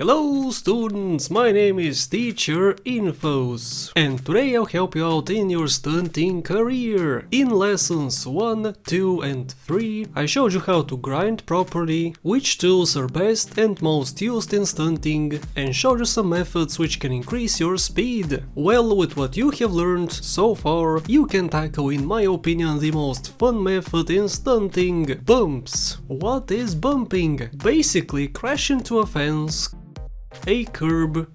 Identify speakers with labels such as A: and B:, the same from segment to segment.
A: Hello students, my name is Teacher Infos, and today I'll help you out in your stunting career. In lessons 1, 2 and 3 I showed you how to grind properly, which tools are best and most used in stunting, and showed you some methods which can increase your speed. Well, with what you have learned so far, you can tackle, in my opinion, the most fun method in stunting: bumps. What is bumping? Basically crash into a fence, a curb,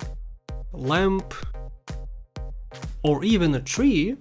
A: lamp, or even a tree,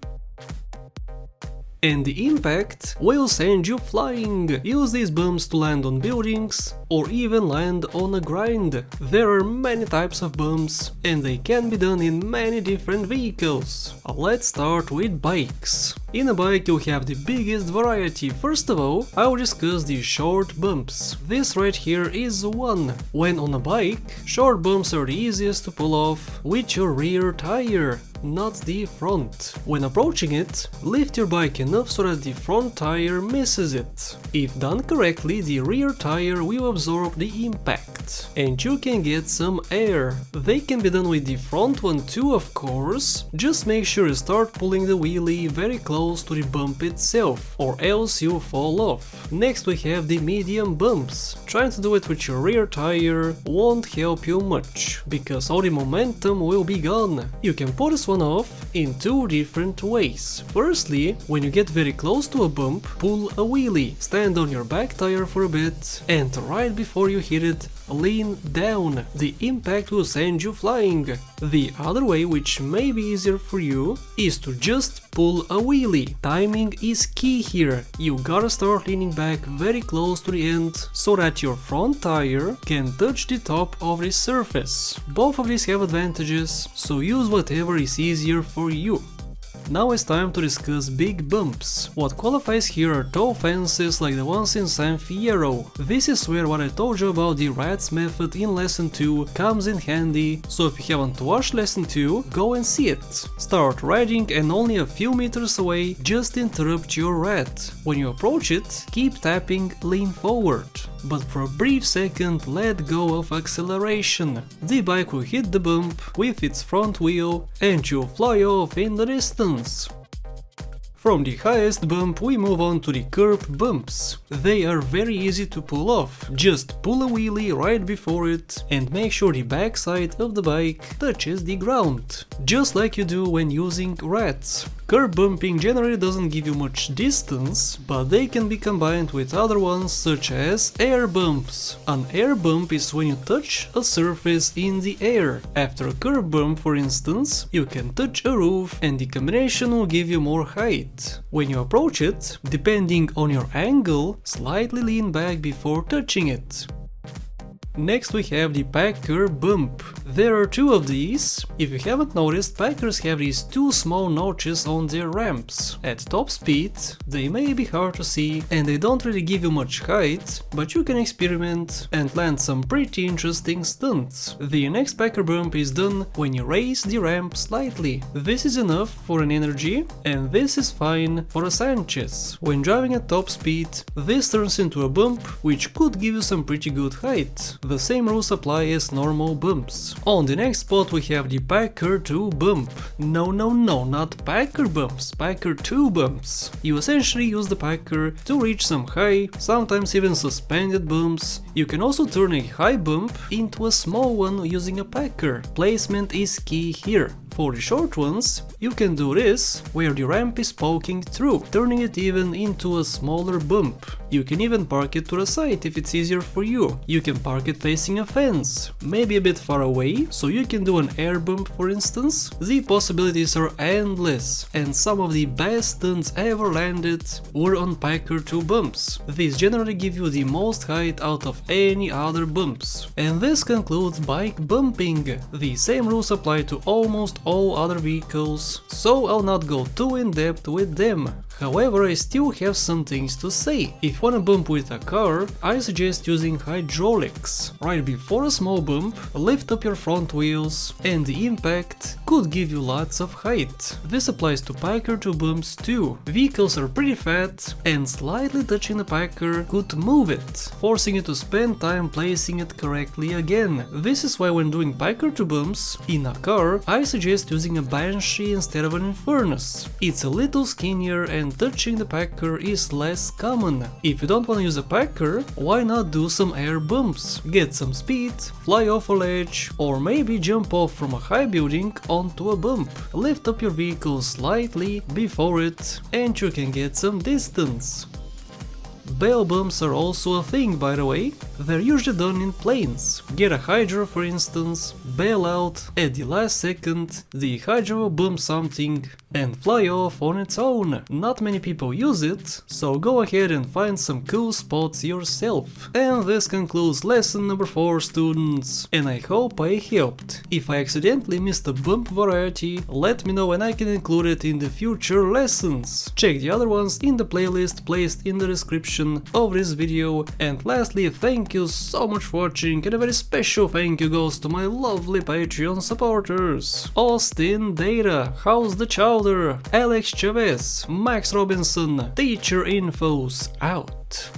A: and the impact will send you flying. Use these bumps to land on buildings or even land on a grind. There are many types of bumps and they can be done in many different vehicles. Let's start with bikes. In a bike you have the biggest variety. First of all, I'll discuss the short bumps. This right here is one. When on a bike, short bumps are the easiest to pull off with your rear tire, not the front. When approaching it, lift your bike enough so that the front tire misses it. If done correctly, the rear tire will absorb the impact, and you can get some air. They can be done with the front one too, of course. Just make sure you start pulling the wheelie very close to the bump itself, or else you'll fall off. Next we have the medium bumps. Trying to do it with your rear tire won't help you much, because all the momentum will be gone. You can pull this one off in two different ways. Firstly, when you get very close to a bump, pull a wheelie. Stand on your back tire for a bit, and right before you hit it, lean down. The impact will send you flying. The other way, which may be easier for you, is to just pull a wheelie. Timing is key here. You gotta start leaning back very close to the end so that your front tire can touch the top of the surface. Both of these have advantages, so use whatever is easier for you. Now it's time to discuss big bumps. What qualifies here are tall fences like the ones in San Fierro. This is where what I told you about the rats method in lesson 2 comes in handy, so if you haven't watched lesson 2, go and see it. Start riding and only a few meters away, just interrupt your rat. When you approach it, keep tapping, lean forward, but for a brief second let go of acceleration. The bike will hit the bump with its front wheel and you'll fly off in the distance. From the highest bump we move on to the curb bumps. They are very easy to pull off. Just pull a wheelie right before it and make sure the backside of the bike touches the ground, just like you do when using rats. Curb bumping generally doesn't give you much distance, but they can be combined with other ones such as air bumps. An air bump is when you touch a surface in the air. After a curb bump, for instance, you can touch a roof and the combination will give you more height. When you approach it, depending on your angle, slightly lean back before touching it. Next we have the Pecker bump. There are two of these. If you haven't noticed, Peckers have these two small notches on their ramps. At top speed, they may be hard to see and they don't really give you much height, but you can experiment and land some pretty interesting stunts. The next Pecker bump is done when you raise the ramp slightly. This is enough for an energy, and this is fine for a Sanchez. When driving at top speed, this turns into a bump which could give you some pretty good height. The same rules apply as normal bumps. On the next spot we have the Pecker 2 bump. No, not Pecker bumps, Pecker 2 bumps. You essentially use the Pecker to reach some high, sometimes even suspended bumps. You can also turn a high bump into a small one using a Pecker. Placement is key here. For the short ones, you can do this where the ramp is poking through, turning it even into a smaller bump. You can even park it to the side if it's easier for you. You can park it facing a fence, maybe a bit far away, so you can do an air bump for instance. The possibilities are endless, and some of the best stunts ever landed were on Pecker 2 bumps. These generally give you the most height out of any other bumps. And this concludes bike bumping. The same rules apply to almost all other vehicles, so I'll not go too in depth with them. However, I still have some things to say. If you wanna bump with a car, I suggest using hydraulics. Right before a small bump, lift up your front wheels, and the impact could give you lots of height. This applies to Pecker 2 bumps too. Vehicles are pretty fat, and slightly touching the Pecker could move it, forcing you to spend time placing it correctly again. This is why when doing Pecker 2 bumps in a car, I suggest using a Banshee instead of an Infernus. It's a little skinnier and touching the Pecker is less common. If you don't want to use a Pecker, why not do some air bumps? Get some speed, fly off a ledge, or maybe jump off from a high building onto a bump. Lift up your vehicle slightly before it and you can get some distance. Bail bumps are also a thing, by the way. They're usually done in planes. Get a Hydra for instance, bail out, at the last second the Hydra will bump something and fly off on its own. Not many people use it, so go ahead and find some cool spots yourself. And this concludes lesson number 4, students, and I hope I helped. If I accidentally missed a bump variety, let me know and I can include it in the future lessons. Check the other ones in the playlist placed in the description of this video, and lastly, thank you so much for watching, and a very special thank you goes to my lovely Patreon supporters: Austin Data, House the Chowder, Alex Chavez, Max Robinson, Teacher Infos out.